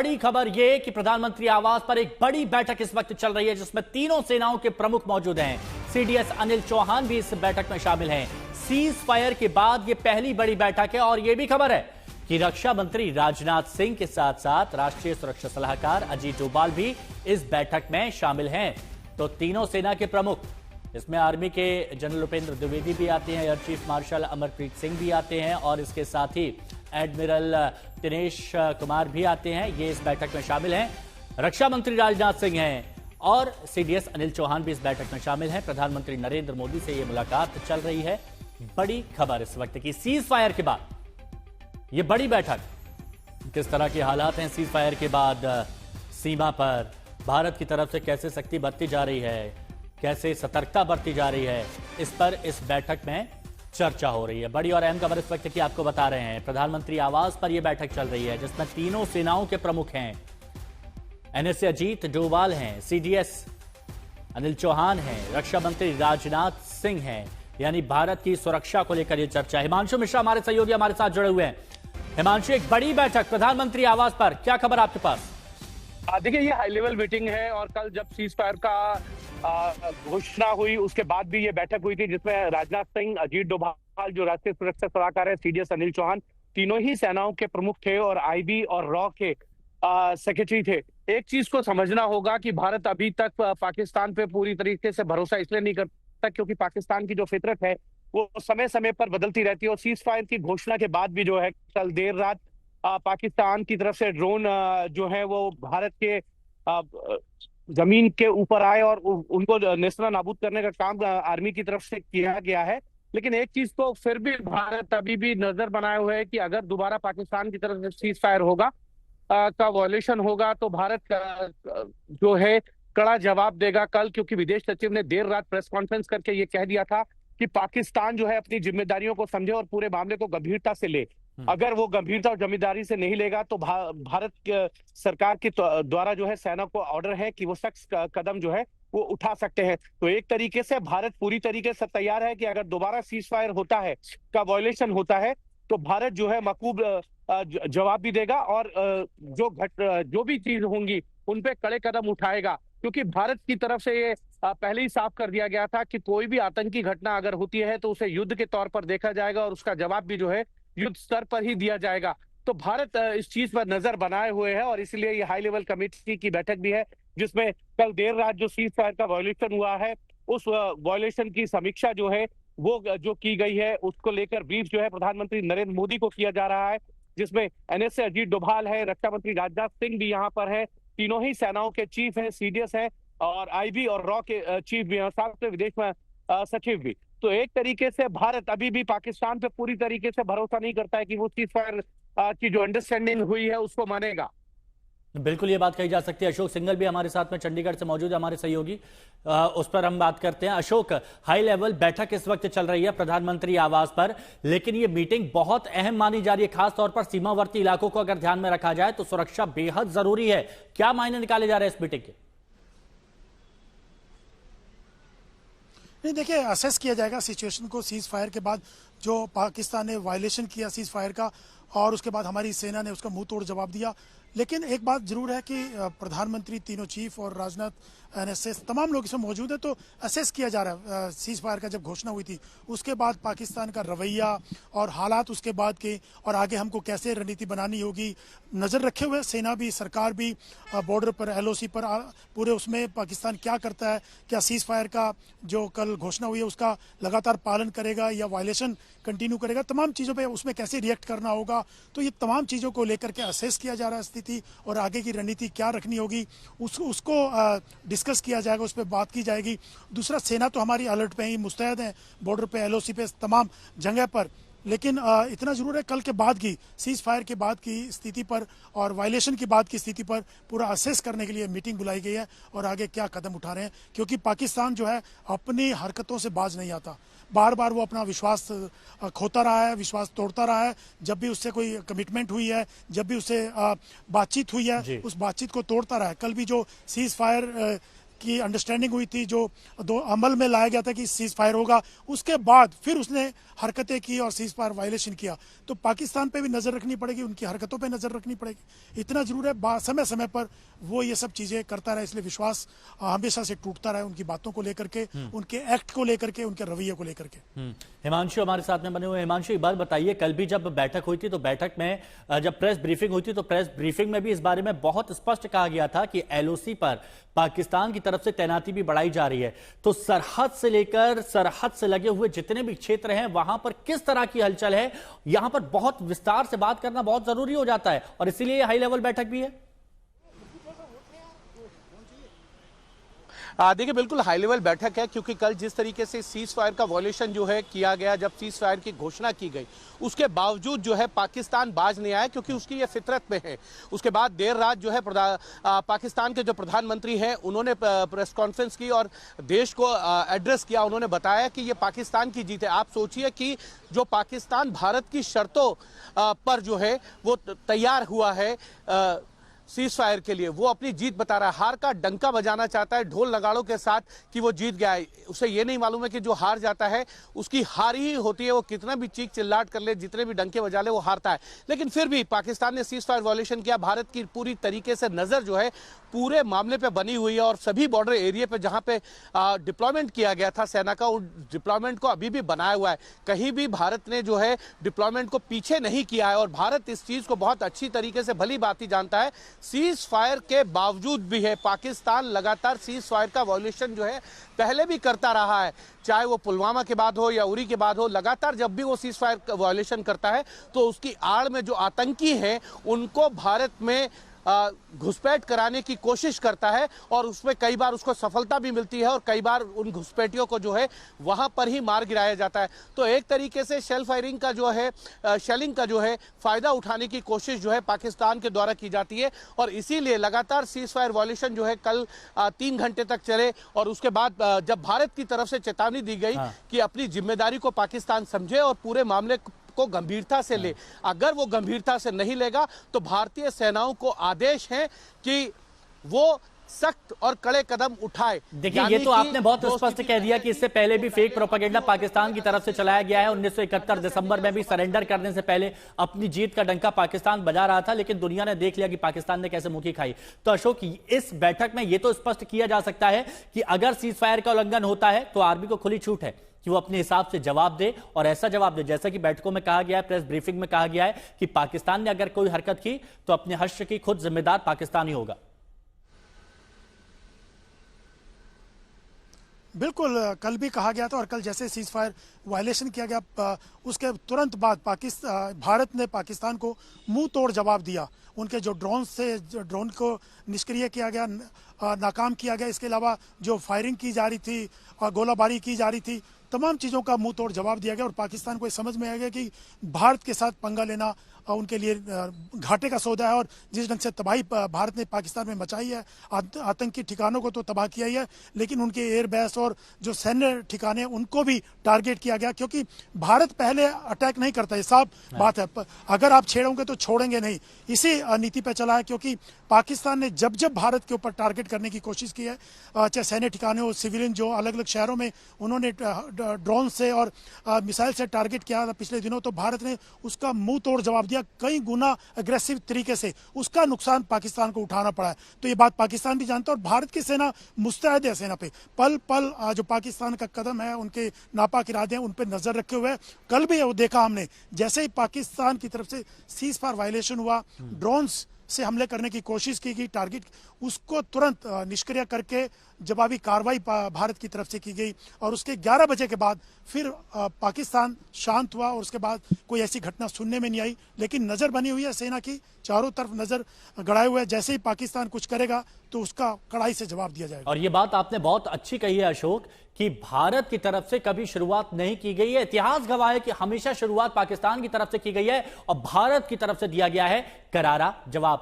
बड़ी खबर यह कि प्रधानमंत्री आवास पर एक बड़ी बैठक इस वक्त चल रही है, जिसमें तीनों सेनाओं के प्रमुख मौजूद हैं। सीडीएस अनिल चौहान भी इस बैठक में शामिल हैं। सीज फायर के बाद यह पहली बड़ी बैठक है और यह भी खबर है कि रक्षा मंत्री राजनाथ सिंह के साथ साथ राष्ट्रीय सुरक्षा सलाहकार अजीत डोभाल भी इस बैठक में शामिल हैं। तो तीनों सेना के प्रमुख, इसमें आर्मी के जनरल उपेंद्र द्विवेदी भी आते हैं, air chief marshal Amarpreet Singh भी आते हैं और इसके साथ ही एडमिरल दिनेश कुमार भी आते हैं। ये इस बैठक में शामिल हैं। रक्षा मंत्री राजनाथ सिंह हैं और सीडीएस अनिल चौहान भी इस बैठक में शामिल हैं। प्रधानमंत्री नरेंद्र मोदी से ये मुलाकात चल रही है। बड़ी खबर इस वक्त की, सीज फायर के बाद ये बड़ी बैठक, किस तरह के हालात हैं सीज फायर के बाद, सीमा पर भारत की तरफ से कैसे सख्ती बरती जा रही है, कैसे सतर्कता बरती जा रही है, इस पर इस बैठक में चर्चा हो रही है। बड़ी और अहम खबर इस वक्त की आपको बता रहे हैं। प्रधानमंत्री आवास पर यह बैठक चल रही है, जिसमें तीनों सेनाओं के प्रमुख हैं। एनएसए अजीत डोभाल हैं, सीडीएस अनिल चौहान हैं, रक्षा मंत्री राजनाथ सिंह हैं। यानी भारत की सुरक्षा को लेकर यह चर्चा। हिमांशु मिश्रा हमारे सहयोगी हमारे साथ जुड़े हुए हैं। हिमांशु, एक बड़ी बैठक प्रधानमंत्री आवास पर, क्या खबर आपके पास? देखिए, ये हाई लेवल मीटिंग है और कल जब सीज फायर का घोषणा हुई उसके बाद भी ये बैठक हुई थी, जिसमें राजनाथ सिंह, अजीत डोभाल जो राष्ट्रीय सुरक्षा सलाहकार है, सीडीएस अनिल चौहान, तीनों ही सेनाओं के प्रमुख थे और आईबी और रॉ के सेक्रेटरी थे। एक चीज को समझना होगा कि भारत अभी तक पाकिस्तान पे पूरी तरीके से भरोसा इसलिए नहीं करता क्योंकि पाकिस्तान की जो फितरत है वो समय समय पर बदलती रहती है। और सीज फायर की घोषणा के बाद भी जो है कल देर रात पाकिस्तान की तरफ से ड्रोन जो है वो भारत के जमीन के ऊपर आए और उनको नेस्ता नाबूद करने का काम आर्मी की तरफ से किया गया है। लेकिन एक चीज तो फिर भी भारत अभी भी नजर बनाए हुए है कि अगर दोबारा पाकिस्तान की तरफ से सीज फायर होगा का वॉयलेशन होगा तो भारत जो है कड़ा जवाब देगा कल, क्योंकि विदेश सचिव ने देर रात प्रेस कॉन्फ्रेंस करके ये कह दिया था कि पाकिस्तान जो है अपनी जिम्मेदारियों को समझे और पूरे मामले को गंभीरता से ले। अगर वो गंभीरता और जिम्मेदारी से नहीं लेगा तो भारत सरकार के द्वारा जो है सेना को ऑर्डर है कि वो सख्त कदम जो है वो उठा सकते हैं। तो एक तरीके से भारत पूरी तरीके से तैयार है कि अगर दोबारा सीज फायर होता है का वॉयलेशन होता है तो भारत जो है मकूब जवाब भी देगा और जो भी चीज होंगी उन पे कड़े कदम उठाएगा, क्योंकि भारत की तरफ से ये पहले ही साफ कर दिया गया था कि कोई भी आतंकी घटना अगर होती है तो उसे युद्ध के तौर पर देखा जाएगा और उसका जवाब भी जो है युद्ध स्तर पर ही दिया जाएगा। तो भारत इस चीज पर नजर बनाए हुए है और इसलिए ये हाई लेवल कमेटी की बैठक भी है, जिसमें कल देर रात जो सीज फायर का वॉयलेशन हुआ है उस वॉयलेशन की समीक्षा जो है वो जो की गई है उसको लेकर ब्रीफ जो है प्रधानमंत्री नरेंद्र मोदी को किया जा रहा है, जिसमें एनएसए अजीत डोभाल है, रक्षा मंत्री राजनाथ सिंह भी यहाँ पर है, तीनों ही सेनाओं के चीफ है, सीडीएस है और आईबी और रॉ के चीफ भी हैं, साथ में विदेश में सचिव भी। तो एक तरीके से भारत अभी भी पाकिस्तान पे पूरी तरीके से भरोसा नहीं करता है कि वो सीज फायर की जो अंडरस्टैंडिंग हुई है उसको मानेगा। बिल्कुल ये बात कही जा सकती है। अशोक सिंघल भी हमारे साथ में चंडीगढ़ से मौजूद है, हमारे सहयोगी, उस पर हम बात करते हैं। अशोक, हाई लेवल बैठक इस वक्त चल रही है प्रधानमंत्री आवास पर, लेकिन ये मीटिंग बहुत अहम मानी जा रही है, खासतौर पर सीमावर्ती इलाकों को अगर ध्यान में रखा जाए तो सुरक्षा बेहद जरूरी है। क्या मायने निकाले जा रहे हैं इस मीटिंग के? नहीं, देखिए, असेस किया जाएगा सिचुएशन को सीज फायर के बाद, जो पाकिस्तान ने वायलेशन किया सीज फायर का और उसके बाद हमारी सेना ने उसका मुंह तोड़ जवाब दिया। लेकिन एक बात जरूर है कि प्रधानमंत्री, तीनों चीफ और राजनाथ, एनएसएस, तमाम लोग इसमें मौजूद है। तो असेस किया जा रहा है सीज फायर का जब घोषणा हुई थी उसके बाद पाकिस्तान का रवैया और हालात उसके बाद के, और आगे हमको कैसे रणनीति बनानी होगी, नज़र रखे हुए सेना भी, सरकार भी, बॉर्डर पर एलओसी पर पूरे उसमें पाकिस्तान क्या करता है, क्या सीज फायर का जो कल घोषणा हुई है उसका लगातार पालन करेगा या वायलेशन कंटिन्यू करेगा, तमाम चीज़ों पे उसमें कैसे रिएक्ट करना होगा। तो ये तमाम चीज़ों को लेकर के असेस किया जा रहा है स्थिति, और आगे की रणनीति क्या रखनी होगी उसको डिस्कस किया जाएगा, उस पर बात की जाएगी। दूसरा, सेना तो हमारी अलर्ट पे ही मुस्तैद है, बॉर्डर पे, एलओसी पे, तमाम जगह पर। लेकिन इतना जरूर है, कल के बाद की, सीज फायर के बाद की स्थिति पर और वायलेशन के बाद की स्थिति पर पूरा असेस करने के लिए मीटिंग बुलाई गई है और आगे क्या कदम उठा रहे हैं, क्योंकि पाकिस्तान जो है अपनी हरकतों से बाज नहीं आता। बार बार वो अपना विश्वास खोता रहा है, विश्वास तोड़ता रहा है। जब भी उससे कोई कमिटमेंट हुई है, जब भी उससे बातचीत हुई है, उस बातचीत को तोड़ता रहा है। कल भी जो सीज फायर की अंडरस्टैंडिंग हुई थी, जो दो अमल में लाया गया था कि सीज फायर होगा, उसके बाद फिर उसने हरकतें की और सीज फायर वायलेशन किया। तो पाकिस्तान पे भी नजर रखनी पड़ेगी, उनकी हरकतों पे नजर रखनी पड़ेगी। इतना जरूर है समय समय पर वो ये सब चीजें करता रहे, इसलिए विश्वास हमेशा से टूटता रहा है उनकी बातों को लेकर के, उनके एक्ट को लेकर के, उनके रवैये को लेकर के। हिमांशु हमारे साथ में बने हुए। हिमांशु, एक बात बताइए, कल भी जब बैठक हुई थी तो बैठक में जब प्रेस ब्रीफिंग हुई थी तो प्रेस ब्रीफिंग में भी इस बारे में बहुत स्पष्ट कहा गया था कि एलओसी पर पाकिस्तान की तरफ से तैनाती भी बढ़ाई जा रही है। तो सरहद से लेकर सरहद से लगे हुए जितने भी क्षेत्र हैं वहां पर किस तरह की हलचल है, यहां पर बहुत विस्तार से बात करना बहुत जरूरी हो जाता है और इसीलिए हाई लेवल बैठक भी है। देखिए, बिल्कुल हाई लेवल बैठक है, क्योंकि कल जिस तरीके से सीज फायर का वॉयलेशन जो है किया गया, जब सीज फायर की घोषणा की गई, उसके बावजूद जो है पाकिस्तान बाज नहीं आया, क्योंकि उसकी ये फितरत में है। उसके बाद देर रात जो है पाकिस्तान के जो प्रधानमंत्री हैं उन्होंने प्रेस कॉन्फ्रेंस की और देश को एड्रेस किया। उन्होंने बताया कि ये पाकिस्तान की जीत है। आप सोचिए कि जो पाकिस्तान भारत की शर्तों पर जो है वो तैयार हुआ है सीज फायर के लिए, वो अपनी जीत बता रहा है, हार का डंका बजाना चाहता है ढोल नगाड़ों के साथ कि वो जीत गया है। उसे ये नहीं मालूम है कि जो हार जाता है उसकी हार ही होती है, वो कितना भी चीख चिल्लाट कर ले, जितने भी डंके बजा ले, वो हारता है। लेकिन फिर भी पाकिस्तान ने सीज फायर वॉयलेशन किया। भारत की पूरी तरीके से नजर जो है पूरे मामले पे बनी हुई है और सभी बॉर्डर एरिया पे जहां पे डिप्लॉयमेंट किया गया था सेना का, उस डिप्लॉयमेंट को अभी भी बनाया हुआ है। कहीं भी भारत ने जो है डिप्लॉयमेंट को पीछे नहीं किया है और भारत इस चीज को बहुत अच्छी तरीके से भली बात ही जानता है। सीज फायर के बावजूद भी है पाकिस्तान लगातार सीज फायर का वॉयलेशन जो है पहले भी करता रहा है, चाहे वो पुलवामा के बाद हो या उरी के बाद हो। लगातार जब भी वो सीज फायर वॉयलेशन करता है तो उसकी आड़ में जो आतंकी हैं उनको भारत में घुसपैठ कराने की कोशिश करता है और उसमें कई बार उसको सफलता भी मिलती है और कई बार उन घुसपैठियों को जो है वहां पर ही मार गिराया जाता है। तो एक तरीके से शेल फायरिंग का जो है शेलिंग का जो है फायदा उठाने की कोशिश जो है पाकिस्तान के द्वारा की जाती है और इसीलिए लगातार सीज फायर वॉयलेशन जो है कल 3 घंटे तक चले और उसके बाद जब भारत की तरफ से चेतावनी दी गई कि अपनी जिम्मेदारी को पाकिस्तान समझे और पूरे मामले को गंभीरता से ले, अगर वो गंभीरता से नहीं लेगा तो भारतीय सेनाओं को आदेश है कि वो सख्त और कड़े कदम उठाए। देखिए, ये तो आपने बहुत स्पष्ट कह दिया कि इससे पहले भी फेक प्रोपेगेंडा पाकिस्तान की तरफ से चलाया गया है। 1971 दिसंबर में भी सरेंडर करने से पहले अपनी जीत का डंका पाकिस्तान बजा रहा था, लेकिन दुनिया ने देख लिया कि पाकिस्तान ने कैसे मुखी खाई। तो अशोक, इस बैठक में ये तो स्पष्ट किया जा सकता है कि अगर सीज फायर का उल्लंघन होता है तो आर्मी को खुली छूट है कि वो अपने हिसाब से जवाब दे और ऐसा जवाब दे जैसा कि बैठकों में कहा गया है, प्रेस ब्रीफिंग में कहा गया है कि पाकिस्तान ने अगर कोई हरकत की तो अपने हश्र की खुद जिम्मेदार पाकिस्तान ही होगा। बिल्कुल, कल भी कहा गया था और कल जैसे सीज फायर वायलेशन किया गया उसके तुरंत बाद भारत ने पाकिस्तान को मुंह तोड़ जवाब दिया। उनके जो ड्रोन को निष्क्रिय किया गया, नाकाम किया गया, इसके अलावा जो फायरिंग की जा रही थी और गोलाबारी की जा रही थी, तमाम चीज़ों का मुंह तोड़ जवाब दिया गया और पाकिस्तान को समझ में आ गया कि भारत के साथ पंगा लेना उनके लिए घाटे का सौदा है। और जिस ढंग से तबाही भारत ने पाकिस्तान में मचाई है, आतंकी ठिकानों को तो तबाह किया ही है, लेकिन उनके एयरबेस और जो सैन्य ठिकाने उनको भी टारगेट किया गया, क्योंकि भारत पहले अटैक नहीं करता, ये साफ बात है। अगर आप छेड़ोगे तो छोड़ेंगे नहीं, इसी नीति पर चला है। क्योंकि पाकिस्तान ने जब जब भारत के ऊपर टारगेट करने की कोशिश की है, चाहे सैन्य ठिकाने हो, सिविलियन जो अलग अलग शहरों में उन्होंने ड्रोन से और मिसाइल से टारगेट किया था पिछले दिनों, तो भारत ने उसका मुंह तोड़ जवाब दिया, कई गुना अग्रेसिव तरीके से। उसका नुकसान पाकिस्तान को उठाना पड़ा है। तो ये बात पाकिस्तान भी जानता है और भारत की सेना मुस्तैद है सेना पे। पल पल जो पाकिस्तान का कदम है, उनके नापाक इरादे हैं, उन पर नजर रखे हुए। कल भी वो देखा हमने, जैसे ही पाकिस्तान की तरफ से सीज फायर वायलेशन हुआ, ड्रोन्स से हमले करने की कोशिश की गई, टारगेट उसको तुरंत निष्क्रिय करके जवाबी कार्रवाई भारत की तरफ से की गई और उसके 11 बजे के बाद फिर पाकिस्तान शांत हुआ और उसके बाद कोई ऐसी घटना सुनने में नहीं आई। लेकिन नजर बनी हुई है सेना की, चारों तरफ नजर गड़ाए हुए है, जैसे ही पाकिस्तान कुछ करेगा तो उसका कड़ाई से जवाब दिया जाएगा। और ये बात आपने बहुत अच्छी कही है अशोक कि भारत की तरफ से कभी शुरुआत नहीं की गई है। इतिहास गवाह है कि हमेशा शुरुआत पाकिस्तान की तरफ से की गई है और भारत की तरफ से दिया गया है करारा जवाब।